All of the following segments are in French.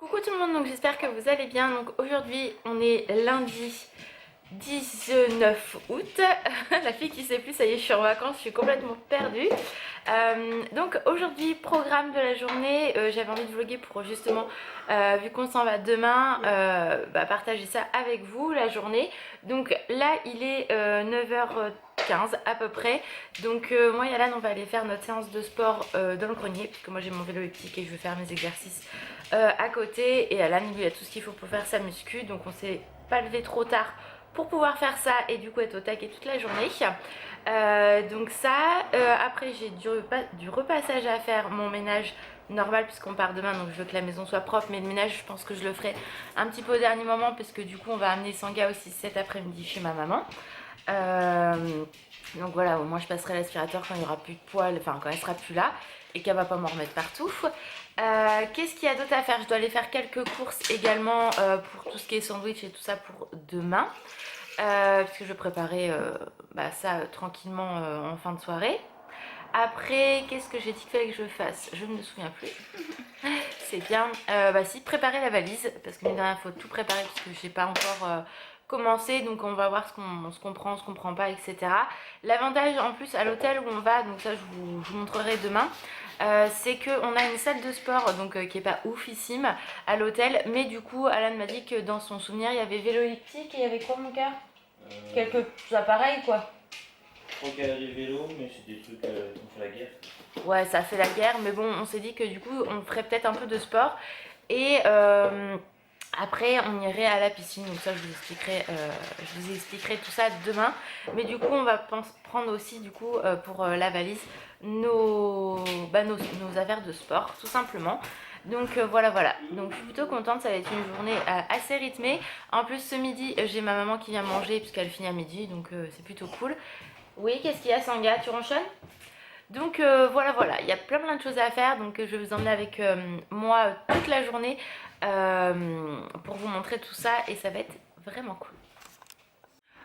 Coucou tout le monde, donc j'espère que vous allez bien. Donc aujourd'hui on est lundi 19 août. La fille qui sait plus, ça y est, je suis en vacances, je suis complètement perdue. Donc aujourd'hui, programme de la journée, j'avais envie de vlogger pour justement, vu qu'on s'en va demain, partager ça avec vous la journée. Donc là il est 9h15 à peu près. Donc moi et Alan on va aller faire notre séance de sport dans le grenier, puisque moi j'ai mon vélo elliptique et je veux faire mes exercices à côté. Et Alan lui a tout ce qu'il faut pour faire sa muscu, donc on s'est pas levé trop tard pour pouvoir faire ça et du coup être au taquet toute la journée. Donc ça, après j'ai du repassage à faire, mon ménage normal puisqu'on part demain, donc je veux que la maison soit propre, mais le ménage je pense que je le ferai un petit peu au dernier moment parce que du coup on va amener Sanga aussi cet après-midi chez ma maman. Donc voilà, au moins je passerai l'aspirateur quand il n'y aura plus de poils, enfin quand elle sera plus là et qu'elle va pas m'en remettre partout. Qu'est-ce qu'il y a d'autre à faire? Je dois aller faire quelques courses également pour tout ce qui est sandwich et tout ça pour demain, puisque je vais préparer ça tranquillement en fin de soirée. Après, qu'est-ce que j'ai dit qu'il fallait que je fasse? Je ne me souviens plus. C'est bien. Si, préparer la valise, parce que mine de rien, il faut tout préparer, parce que je n'ai pas encore commencé, donc on va voir ce qu'on prend, ce qu'on prend pas, etc. L'avantage en plus à l'hôtel où on va, donc ça je vous montrerai demain, c'est qu'on a une salle de sport donc qui est pas oufissime à l'hôtel, mais du coup Alan m'a dit que dans son souvenir il y avait vélo elliptique et il y avait quoi mon cœur? Quelques appareils quoi. Je crois qu'il y a des vélos, mais c'est des trucs qui ont fait la guerre. Ouais, ça fait la guerre, mais bon, on s'est dit que du coup, on ferait peut-être un peu de sport. Et après, on irait à la piscine. Donc ça, je vous expliquerai tout ça demain. Mais du coup, on va prendre aussi, du coup, pour la valise, nos affaires de sport, tout simplement. Donc voilà. Donc je suis plutôt contente, ça va être une journée assez rythmée. En plus, ce midi, j'ai ma maman qui vient manger, puisqu'elle finit à midi, donc c'est plutôt cool. Oui, qu'est-ce qu'il y a, Sanga? Tu ronchonnes? Donc voilà, il y a plein de choses à faire, donc je vais vous emmener avec moi toute la journée pour vous montrer tout ça et ça va être vraiment cool.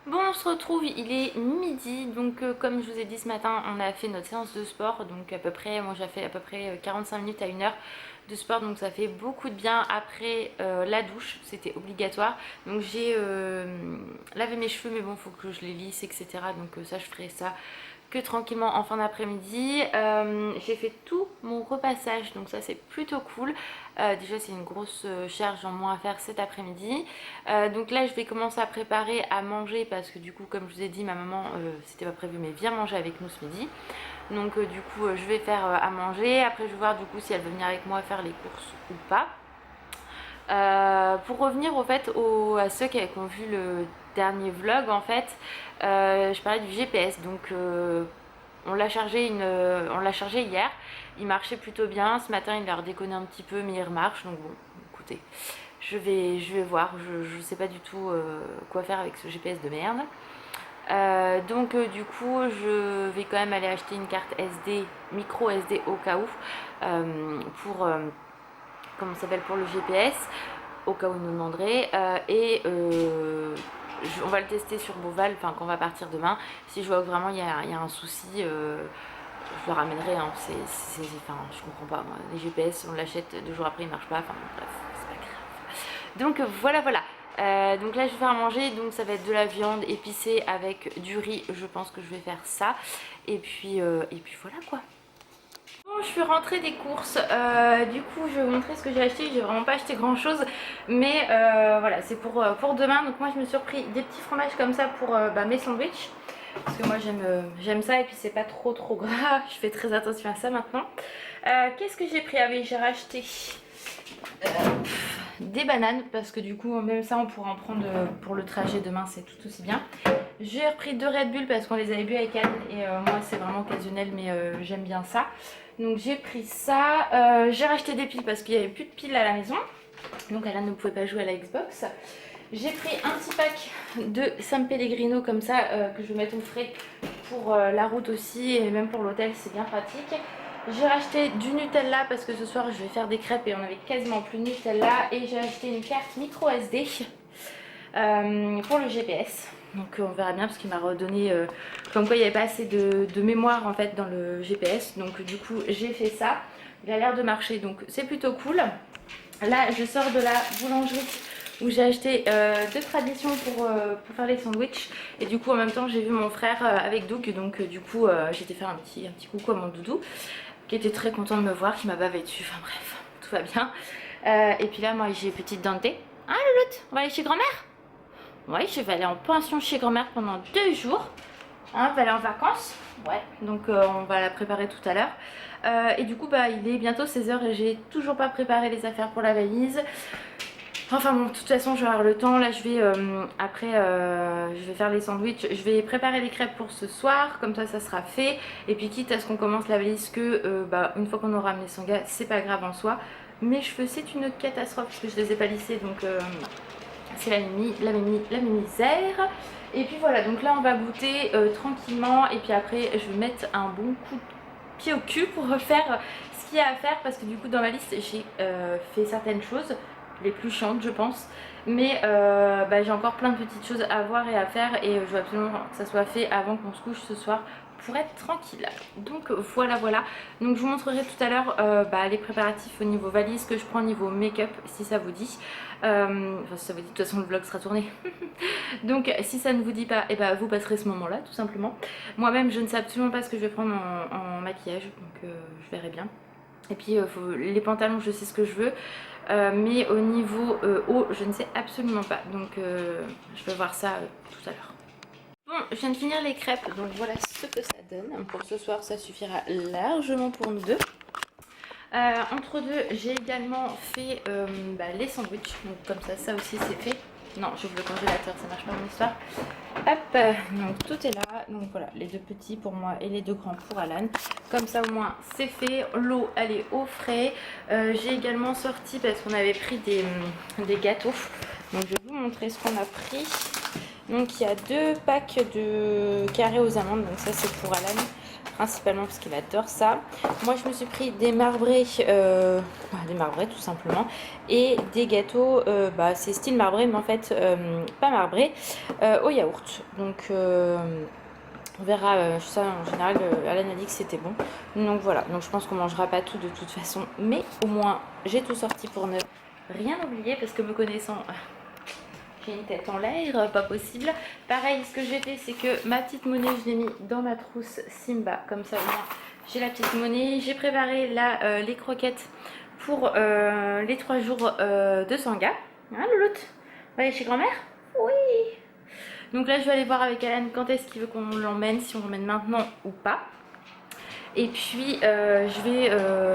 Bon, on se retrouve, il est midi, donc comme je vous ai dit ce matin, on a fait notre séance de sport, donc à peu près, moi j'ai fait à peu près 45 minutes à 1 heure de sport, donc ça fait beaucoup de bien. Après la douche, c'était obligatoire, donc j'ai lavé mes cheveux, mais bon, faut que je les lisse, etc. Donc ça, je ferai ça que tranquillement en fin d'après-midi. J'ai fait tout mon repassage, donc ça c'est plutôt cool. Déjà c'est une grosse charge en moins à faire cet après-midi. Donc là je vais commencer à préparer à manger parce que du coup comme je vous ai dit, ma maman c'était pas prévu mais vient manger avec nous ce midi. Donc du coup je vais faire à manger. Après je vais voir du coup si elle veut venir avec moi faire les courses ou pas. Pour revenir au fait à ceux qui ont vu le dernier vlog, en fait je parlais du GPS. Donc on l'a chargé hier, il marchait plutôt bien. Ce matin il a redéconné un petit peu mais il remarche, donc bon écoutez, je vais voir, je sais pas du tout quoi faire avec ce GPS de merde. Du coup je vais quand même aller acheter une carte SD, micro SD au cas où, pour comment ça s'appelle, pour le GPS, au cas où il nous demanderait, on va le tester sur Beauval, enfin quand on va partir demain. Si je vois que vraiment il y a un souci, je le ramènerai, hein. Je comprends pas moi, les GPS on l'achète 2 jours après il marche pas, enfin bref, c'est pas grave. Donc voilà. Donc là je vais faire à manger, donc ça va être de la viande épicée avec du riz, je pense que je vais faire ça, et puis voilà quoi. Bon, je suis rentrée des courses, du coup je vais vous montrer ce que j'ai acheté. J'ai vraiment pas acheté grand chose, mais voilà, c'est pour demain. Donc moi je me suis repris des petits fromages comme ça pour mes sandwichs, parce que moi j'aime ça, et puis c'est pas trop gras. Je fais très attention à ça maintenant. Qu'est-ce que j'ai pris? Ah oui, j'ai racheté des bananes, parce que du coup même ça on pourra en prendre pour le trajet demain, c'est tout aussi bien. J'ai repris 2 Red Bull parce qu'on les avait bu avec Anne, et moi c'est vraiment occasionnel, mais j'aime bien ça. Donc j'ai pris ça. J'ai racheté des piles parce qu'il n'y avait plus de piles à la maison, donc Alan ne pouvait pas jouer à la Xbox. J'ai pris un petit pack de San Pellegrino comme ça, que je vais mettre au frais pour la route aussi, et même pour l'hôtel c'est bien pratique. J'ai racheté du Nutella parce que ce soir je vais faire des crêpes et on avait quasiment plus de Nutella. Et j'ai acheté une carte micro SD pour le GPS. Donc on verra bien, parce qu'il m'a redonné comme quoi il n'y avait pas assez de mémoire en fait dans le GPS. Donc du coup j'ai fait ça. Il a l'air de marcher, donc c'est plutôt cool. Là je sors de la boulangerie où j'ai acheté deux traditions pour faire les sandwichs. Et du coup en même temps j'ai vu mon frère avec Doug. Donc du coup j'ai été faire un petit coucou à mon doudou qui était très content de me voir, qui m'a bavé dessus. Enfin bref, tout va bien. Et puis là moi j'ai petite Dante. Ah Louloute, on va aller chez grand-mère? Oui, je vais aller en pension chez grand-mère pendant 2 jours. Hein, on va aller en vacances. Ouais, donc on va la préparer tout à l'heure. Et du coup bah il est bientôt 16h et j'ai toujours pas préparé les affaires pour la valise. Enfin bon, de toute façon je vais avoir le temps. Là je vais après je vais faire les sandwichs. Je vais préparer les crêpes pour ce soir, comme ça sera fait. Et puis quitte à ce qu'on commence la valise que bah, une fois qu'on aura amené son gars, c'est pas grave en soi. Mes cheveux c'est une catastrophe parce que je les ai pas lissés, donc c'est la misère. Et puis voilà, donc là on va goûter tranquillement. Et puis après je vais mettre un bon coup de pied au cul pour refaire ce qu'il y a à faire. Parce que du coup dans ma liste j'ai fait certaines choses, les plus chiantes je pense. Mais bah, j'ai encore plein de petites choses à voir et à faire. Et je veux absolument que ça soit fait avant qu'on se couche ce soir pour être tranquille. Donc voilà. Donc je vous montrerai tout à l'heure bah, les préparatifs au niveau valise que je prends au niveau make-up si ça vous dit. Enfin si ça vous dit, de toute façon le vlog sera tourné. Donc si ça ne vous dit pas, et bah, vous passerez ce moment là tout simplement. Moi-même je ne sais absolument pas ce que je vais prendre en maquillage, donc je verrai bien. Et puis les pantalons je sais ce que je veux, mais au niveau haut je ne sais absolument pas. Donc je vais voir ça tout à l'heure. Bon, je viens de finir les crêpes, donc voilà ce que ça donne. Pour ce soir ça suffira largement pour nous deux. Entre deux j'ai également fait bah, les sandwichs, donc comme ça aussi c'est fait. Non, j'ouvre le congélateur, ça marche pas mon histoire. Hop, donc tout est là. Donc voilà, les deux petits pour moi et les deux grands pour Alan. Comme ça au moins c'est fait. L'eau elle est au frais. J'ai également sorti parce qu'on avait pris des gâteaux. Donc je vais vous montrer ce qu'on a pris. Donc il y a 2 packs de carrés aux amandes. Donc ça c'est pour Alan principalement parce qu'il adore ça. Moi je me suis pris des marbrés tout simplement, et des gâteaux bah, c'est style marbré mais en fait pas marbré, au yaourt. Donc on verra ça. En général Alan a dit que c'était bon, donc voilà. Donc je pense qu'on mangera pas tout de toute façon, mais au moins j'ai tout sorti pour ne rien oublier, parce que me connaissant j'ai une tête en l'air, pas possible. Pareil, ce que j'ai fait, c'est que ma petite monnaie, je l'ai mis dans ma trousse Simba. Comme ça, au moins, j'ai la petite monnaie. J'ai préparé là les croquettes pour les 3 jours de Sangha. Hein, Louloute? On va aller chez grand-mère? Oui. Donc là, je vais aller voir avec Alan quand est-ce qu'il veut qu'on l'emmène, si on l'emmène maintenant ou pas. Et puis, je vais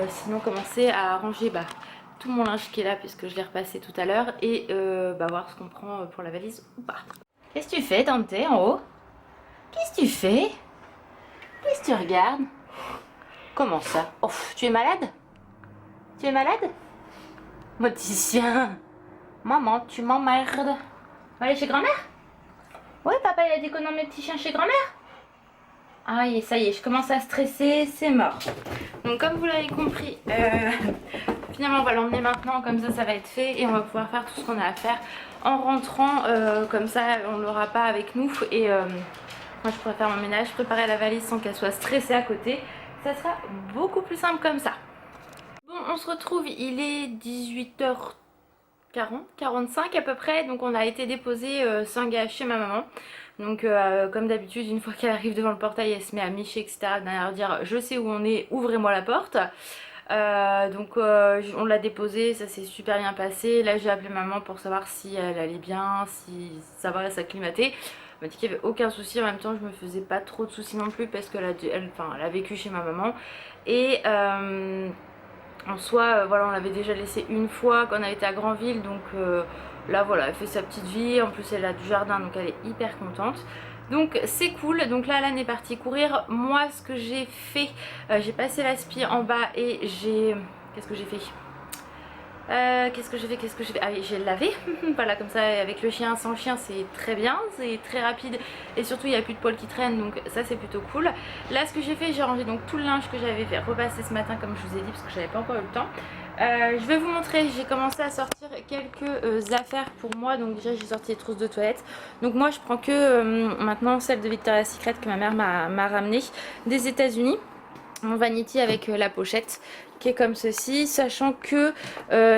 sinon commencer à ranger tout mon linge qui est là, puisque je l'ai repassé tout à l'heure, et bah, voir ce qu'on prend pour la valise ou pas. Qu'est-ce que tu fais, Dante, en haut? Qu'est-ce que tu fais? Qu'est-ce que tu regardes? Comment ça? Oh, tu es malade? Tu es malade? Mon petit chien. Maman, tu m'emmerdes. On va aller chez grand-mère? Oui, papa, il a dit qu'on emmène le petit chien chez grand-mère. Ah, ça y est, je commence à stresser, c'est mort. Donc comme vous l'avez compris, finalement on va l'emmener maintenant, comme ça va être fait, et on va pouvoir faire tout ce qu'on a à faire en rentrant, comme ça on l'aura pas avec nous. Et moi je pourrais faire mon ménage, préparer la valise sans qu'elle soit stressée à côté. Ça sera beaucoup plus simple comme ça. Bon, on se retrouve, il est 18h45 à peu près, donc on a été déposer Sangha chez ma maman. Donc comme d'habitude, une fois qu'elle arrive devant le portail, elle se met à micher, etc. Derrière dire je sais où on est, ouvrez-moi la porte. Donc on l'a déposée, ça s'est super bien passé. Là j'ai appelé maman pour savoir si elle allait bien, si ça va s'acclimater. Elle m'a dit qu'il n'y avait aucun souci. En même temps je me faisais pas trop de soucis non plus, parce qu'elle a vécu chez ma maman. Et en soi voilà, on l'avait déjà laissée une fois quand on a été à Granville. Donc là voilà, elle fait sa petite vie. En plus elle a du jardin, donc elle est hyper contente. Donc c'est cool. Donc là Alan est parti courir. Moi ce que j'ai fait, j'ai passé l'aspi en bas et j'ai... Qu'est-ce que j'ai fait? Qu'est-ce que j'ai fait? Ah oui, j'ai lavé. Voilà, comme ça avec le chien, sans le chien c'est très bien, c'est très rapide, et surtout il n'y a plus de poils qui traînent, donc ça c'est plutôt cool. Là ce que j'ai fait, j'ai rangé donc tout le linge que j'avais fait repasser ce matin, comme je vous ai dit, parce que j'avais pas encore eu le temps. Je vais vous montrer, j'ai commencé à sortir quelques affaires pour moi. Donc déjà j'ai sorti les trousses de toilette. Donc moi je prends que maintenant celle de Victoria's Secret que ma mère m'a ramenée des États-Unis. mon vanity avec la pochette qui est comme ceci, sachant que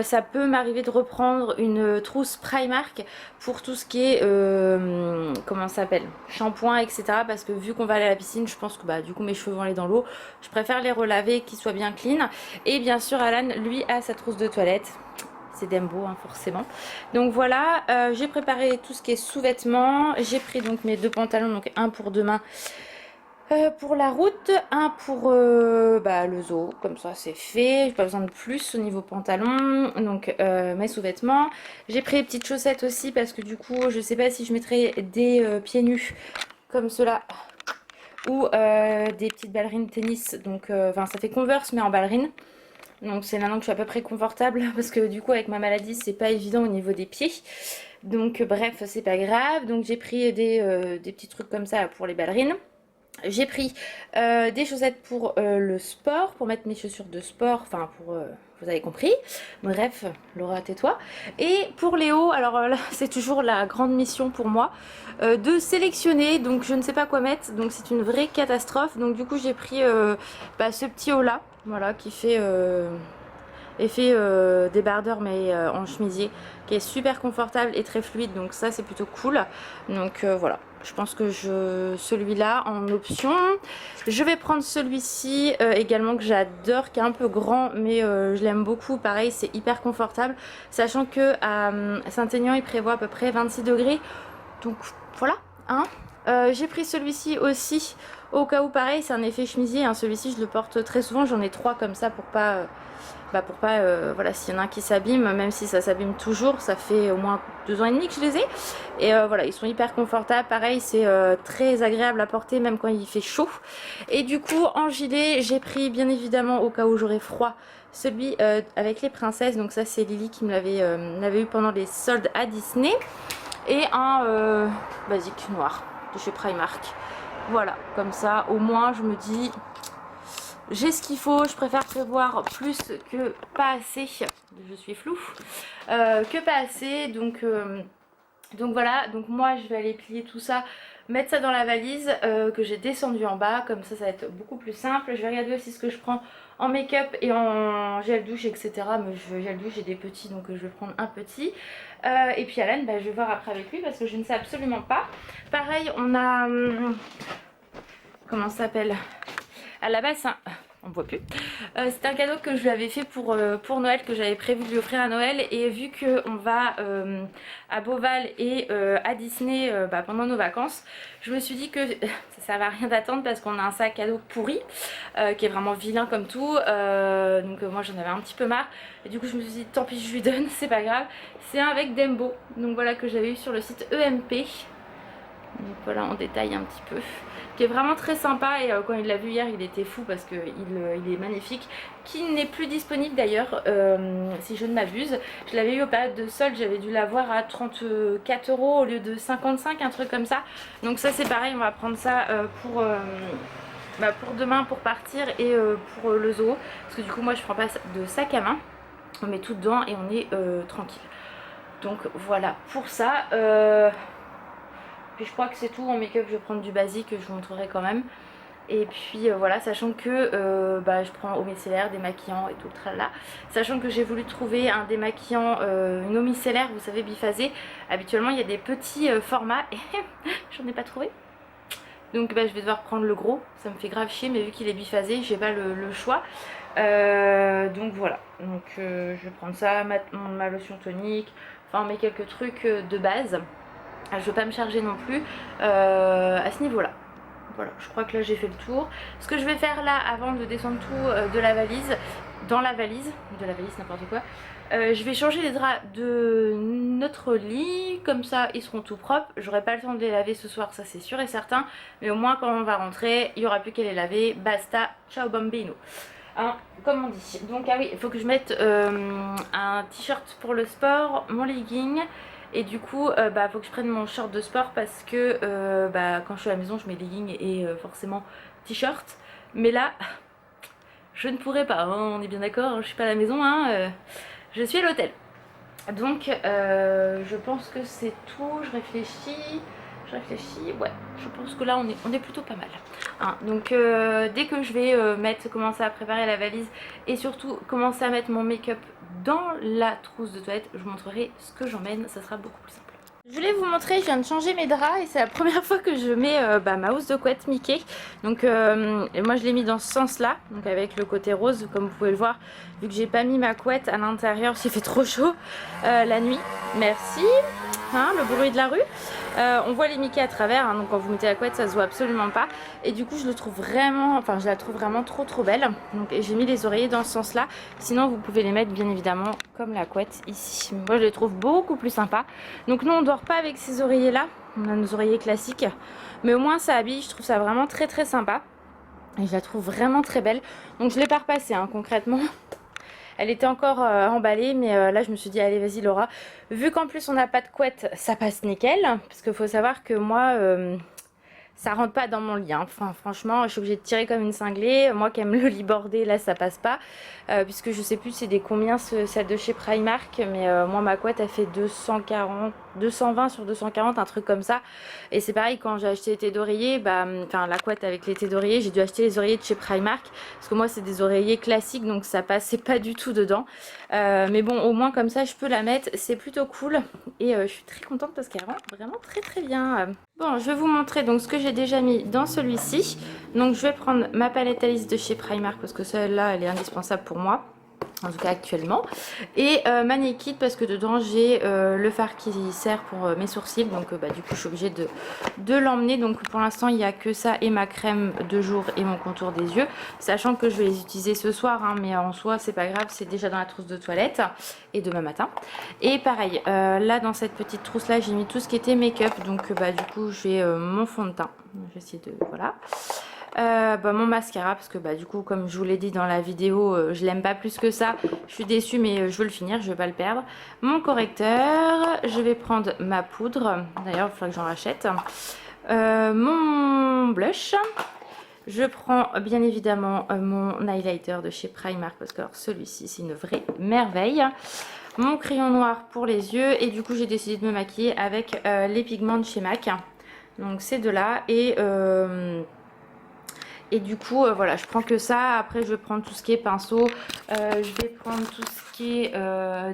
ça peut m'arriver de reprendre une trousse Primark pour tout ce qui est comment ça s'appelle, shampoing, etc. Parce que vu qu'on va aller à la piscine, je pense que bah du coup mes cheveux vont aller dans l'eau, je préfère les relaver, qu'ils soient bien clean. Et bien sûr Alan lui a sa trousse de toilette, c'est Dembo hein, forcément. Donc voilà, j'ai préparé tout ce qui est sous-vêtements, j'ai pris donc mes 2 pantalons, donc un pour demain pour la route, un pour le zoo, comme ça c'est fait, j'ai pas besoin de plus au niveau pantalon, donc mes sous-vêtements. J'ai pris les petites chaussettes aussi parce que du coup je sais pas si je mettrai des pieds nus comme cela ou des petites ballerines tennis, donc enfin ça fait Converse mais en ballerine. Donc c'est maintenant que je suis à peu près confortable parce que du coup avec ma maladie c'est pas évident au niveau des pieds. Donc bref c'est pas grave, donc j'ai pris des petits trucs comme ça pour les ballerines. J'ai pris des chaussettes pour le sport, pour mettre mes chaussures de sport, enfin pour, vous avez compris. Bref, Laura tais-toi. Et pour Léo, alors là c'est toujours la grande mission pour moi de sélectionner, donc je ne sais pas quoi mettre, donc c'est une vraie catastrophe. Donc du coup j'ai pris ce petit haut là, voilà, qui fait effet débardeur mais en chemisier, qui est super confortable et très fluide, donc ça c'est plutôt cool. Donc voilà, je pense que celui-là en option. Je vais prendre celui-ci également que j'adore, qui est un peu grand mais je l'aime beaucoup, pareil c'est hyper confortable, sachant que à Saint-Aignan il prévoit à peu près 26 degrés, donc voilà hein. J'ai pris celui-ci aussi au cas où, pareil c'est un effet chemisier hein. Celui-ci je le porte très souvent, j'en ai 3 comme ça pour pas voilà, s'il y en a un qui s'abîme, même si ça s'abîme toujours, ça fait au moins 2 ans et demi que je les ai. Et voilà, ils sont hyper confortables, pareil, c'est très agréable à porter même quand il fait chaud. Et du coup, en gilet, j'ai pris bien évidemment, au cas où j'aurais froid, celui avec les princesses. Donc ça, c'est Lily qui me l'avait eu pendant les soldes à Disney. Et un basique noir de chez Primark. Voilà, comme ça, au moins, je me dis... j'ai ce qu'il faut, je préfère prévoir plus que pas assez, je suis floue, que pas assez, donc voilà, donc moi je vais aller plier tout ça, mettre ça dans la valise que j'ai descendue en bas, comme ça va être beaucoup plus simple. Je vais regarder aussi ce que je prends en make-up et en gel douche, etc. Mais gel douche j'ai des petits, donc je vais prendre un petit. Et puis Alan, je vais voir après avec lui parce que je ne sais absolument pas. Pareil, on a... comment ça s'appelle ? À la base, on ne voit plus. C'était un cadeau que je lui avais fait pour Noël, que j'avais prévu de lui offrir à Noël. Et vu qu'on va à Beauval et à Disney pendant nos vacances, je me suis dit que ça servait à rien d'attendre parce qu'on a un sac cadeau pourri, qui est vraiment vilain comme tout. Donc moi j'en avais un petit peu marre. Et du coup je me suis dit tant pis je lui donne, c'est pas grave. C'est un avec Dembo, donc voilà, que j'avais eu sur le site EMP. Donc voilà, on détaille un petit peu, qui est vraiment très sympa. Et quand il l'a vu hier il était fou parce qu'il il est magnifique, qui n'est plus disponible d'ailleurs si je ne m'abuse. Je l'avais eu aux périodes de solde, j'avais dû l'avoir à 34 € au lieu de 55, un truc comme ça. Donc ça c'est pareil, on va prendre ça pour demain pour partir et pour le zoo, parce que du coup moi je prends pas de sac à main, on met tout dedans et on est tranquille. Donc voilà pour ça. Puis je crois que c'est tout. En make-up je vais prendre du basique, je vous montrerai quand même. Et puis voilà, sachant que je prends eau micellaire, démaquillant et tout le tralala. Sachant que j'ai voulu trouver un démaquillant, une eau micellaire, vous savez, biphasée. Habituellement il y a des petits formats et j'en ai pas trouvé. Donc je vais devoir prendre le gros, ça me fait grave chier, mais vu qu'il est biphasé, j'ai pas le choix. Donc voilà, donc je vais prendre ça, ma lotion tonique, enfin mes quelques trucs de base. Je veux pas me charger non plus à ce niveau là. Voilà, je crois que là j'ai fait le tour. Ce que je vais faire là avant de descendre tout de la valise, n'importe quoi, je vais changer les draps de notre lit, comme ça ils seront tout propres. J'aurai pas le temps de les laver ce soir, ça c'est sûr et certain, mais au moins quand on va rentrer il y aura plus qu'à les laver. Basta, ciao bambino hein, comme on dit. Donc ah oui, il faut que je mette un t-shirt pour le sport, mon legging. Et du coup, faut que je prenne mon short de sport parce que quand je suis à la maison, je mets leggings et forcément t-shirt. Mais là, je ne pourrais pas, hein, on est bien d'accord, je suis pas à la maison, hein, je suis à l'hôtel. Donc, je pense que c'est tout, je réfléchis. Je réfléchis, ouais, je pense que là on est plutôt pas mal. Hein, donc dès que je vais commencer à préparer la valise et surtout commencer à mettre mon make-up dans la trousse de toilette, je vous montrerai ce que j'emmène, ça sera beaucoup plus simple. Je voulais vous montrer, je viens de changer mes draps et c'est la première fois que je mets ma housse de couette Mickey. Donc moi je l'ai mis dans ce sens là, donc avec le côté rose comme vous pouvez le voir. Vu que j'ai pas mis ma couette à l'intérieur, il fait trop chaud la nuit. Merci, hein, le bruit de la rue. On voit les Mickey à travers, hein, donc quand vous mettez la couette ça se voit absolument pas. Et du coup je la trouve vraiment trop belle. Donc j'ai mis les oreillers dans ce sens là. Sinon vous pouvez les mettre bien évidemment comme la couette ici. Moi je les trouve beaucoup plus sympas. Donc nous on dort pas avec ces oreillers là, on a nos oreillers classiques. Mais au moins ça habille, je trouve ça vraiment très sympa. Et je la trouve vraiment très belle. Donc je l'ai pas repassée hein, concrètement. Elle était encore emballée, mais là je me suis dit allez vas-y Laura. Vu qu'en plus on n'a pas de couette, ça passe nickel. Parce qu'il faut savoir que moi, ça rentre pas dans mon lit. Hein. Enfin, franchement, je suis obligée de tirer comme une cinglée. Moi qui aime le lit bordé, là ça passe pas. Puisque je sais plus c'est des combien celle de chez Primark. Mais moi ma couette elle fait 220 sur 240, un truc comme ça. Et c'est pareil quand j'ai acheté les thés d'oreiller, enfin la couette avec les thés d'oreiller, j'ai dû acheter les oreillers de chez Primark. Parce que moi c'est des oreillers classiques donc ça passait pas du tout dedans. Mais bon au moins comme ça je peux la mettre, c'est plutôt cool. Et je suis très contente parce qu'elle rend vraiment très bien. Bon je vais vous montrer donc ce que j'ai déjà mis dans celui-ci. Donc je vais prendre ma palette Alice de chez Primark parce que celle-là elle est indispensable pour moi. En tout cas actuellement. Et ma Naked parce que dedans j'ai le fard qui sert pour mes sourcils. Donc du coup je suis obligée de l'emmener. Donc pour l'instant il n'y a que ça et ma crème de jour et mon contour des yeux. Sachant que je vais les utiliser ce soir. Hein, mais en soi c'est pas grave, c'est déjà dans la trousse de toilette. Et demain matin. Et pareil, là dans cette petite trousse là j'ai mis tout ce qui était make-up. Donc du coup j'ai mon fond de teint. Je vais essayer de... Voilà. Mon mascara parce que du coup comme je vous l'ai dit dans la vidéo je l'aime pas plus que ça, je suis déçue mais je veux le finir, je vais pas le perdre. Mon correcteur, je vais prendre ma poudre, d'ailleurs il faudra que j'en rachète, mon blush, je prends bien évidemment mon highlighter de chez Primark parce que celui-ci c'est une vraie merveille, mon crayon noir pour les yeux et du coup j'ai décidé de me maquiller avec les pigments de chez MAC, donc ces deux là. Et du coup voilà je prends que ça. Après je vais prendre tout ce qui est pinceau, je vais prendre tout ce qui est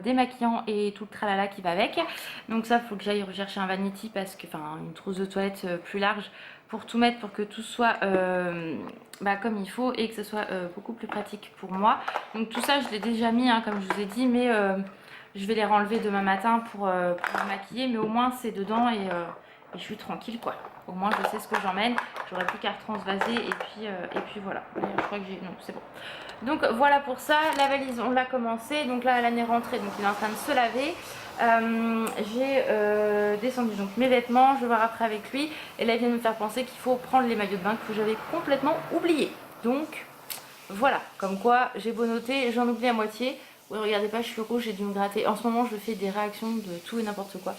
démaquillant et tout le tralala qui va avec. Donc ça il faut que j'aille rechercher un vanity parce que, enfin une trousse de toilette plus large pour tout mettre, pour que tout soit comme il faut et que ce soit beaucoup plus pratique pour moi. Donc tout ça je l'ai déjà mis hein, comme je vous ai dit, mais je vais les renlever demain matin pour me maquiller, mais au moins c'est dedans et je suis tranquille quoi. Au moins je sais ce que j'emmène, j'aurai plus qu'à transvaser et puis voilà. Je crois que j'ai... Non c'est bon. Donc voilà pour ça, la valise on l'a commencé, donc là Alan est rentrée, donc il est en train de se laver. J'ai descendu donc mes vêtements, je vais voir après avec lui. Et là il vient de me faire penser qu'il faut prendre les maillots de bain que j'avais complètement oublié. Donc voilà, comme quoi j'ai beau noter, j'en oublie à moitié. Oui regardez pas, je suis rouge, j'ai dû me gratter. En ce moment je fais des réactions de tout et n'importe quoi.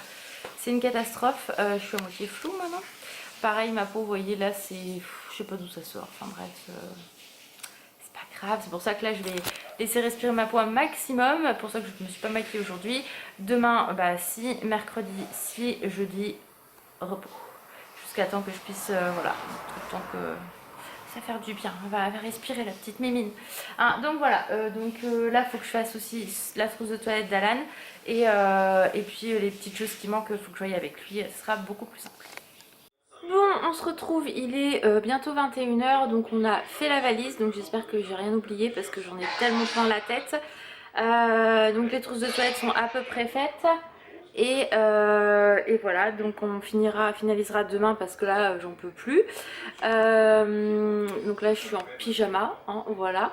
C'est une catastrophe, je suis à moitié floue maintenant. Pareil ma peau, vous voyez là c'est... Je sais pas d'où ça sort, enfin bref, c'est pas grave. C'est pour ça que là je vais laisser respirer ma peau un maximum. Pour ça que je ne me suis pas maquillée aujourd'hui. Demain, si, mercredi, si, jeudi, repos. Jusqu'à temps que je puisse, voilà, tout le temps que... Ça va faire du bien, elle va respirer la petite mimine. Hein, donc voilà, là il faut que je fasse aussi la trousse de toilette d'Alan. Et puis les petites choses qui manquent, il faut que je aille avec lui, ce sera beaucoup plus simple. Bon, on se retrouve, il est bientôt 21 h, donc on a fait la valise, donc j'espère que j'ai rien oublié parce que j'en ai tellement plein la tête. Donc les trousses de toilette sont à peu près faites. Et voilà, donc on finalisera demain parce que là j'en peux plus. Donc là je suis en pyjama, hein, voilà.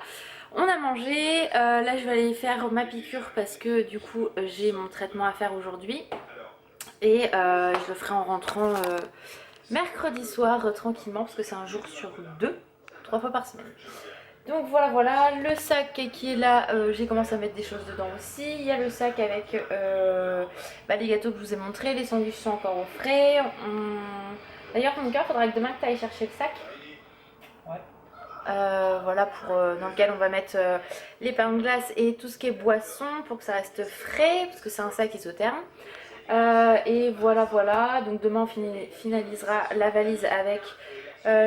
On a mangé, là je vais aller faire ma piqûre parce que du coup j'ai mon traitement à faire aujourd'hui. Et je le ferai en rentrant mercredi soir tranquillement parce que c'est un jour sur 3 fois par semaine. Donc voilà, le sac qui est là, j'ai commencé à mettre des choses dedans aussi. Il y a le sac avec les gâteaux que je vous ai montrés, les sandwichs sont encore au frais. D'ailleurs mon cœur, faudra que demain que tu ailles chercher le sac. Ouais. Voilà, dans lequel on va mettre les pains de glace et tout ce qui est boisson pour que ça reste frais, parce que c'est un sac isotherme. Et voilà, donc demain on finalisera la valise avec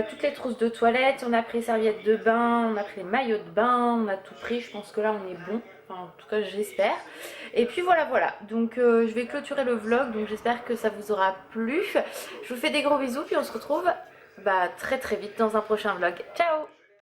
toutes les trousses de toilette. On a pris les serviettes de bain, on a pris les maillots de bain, on a tout pris. Je pense que là on est bon, enfin, en tout cas j'espère. Et puis voilà, donc je vais clôturer le vlog, donc j'espère que ça vous aura plu. Je vous fais des gros bisous, puis on se retrouve très vite dans un prochain vlog. Ciao!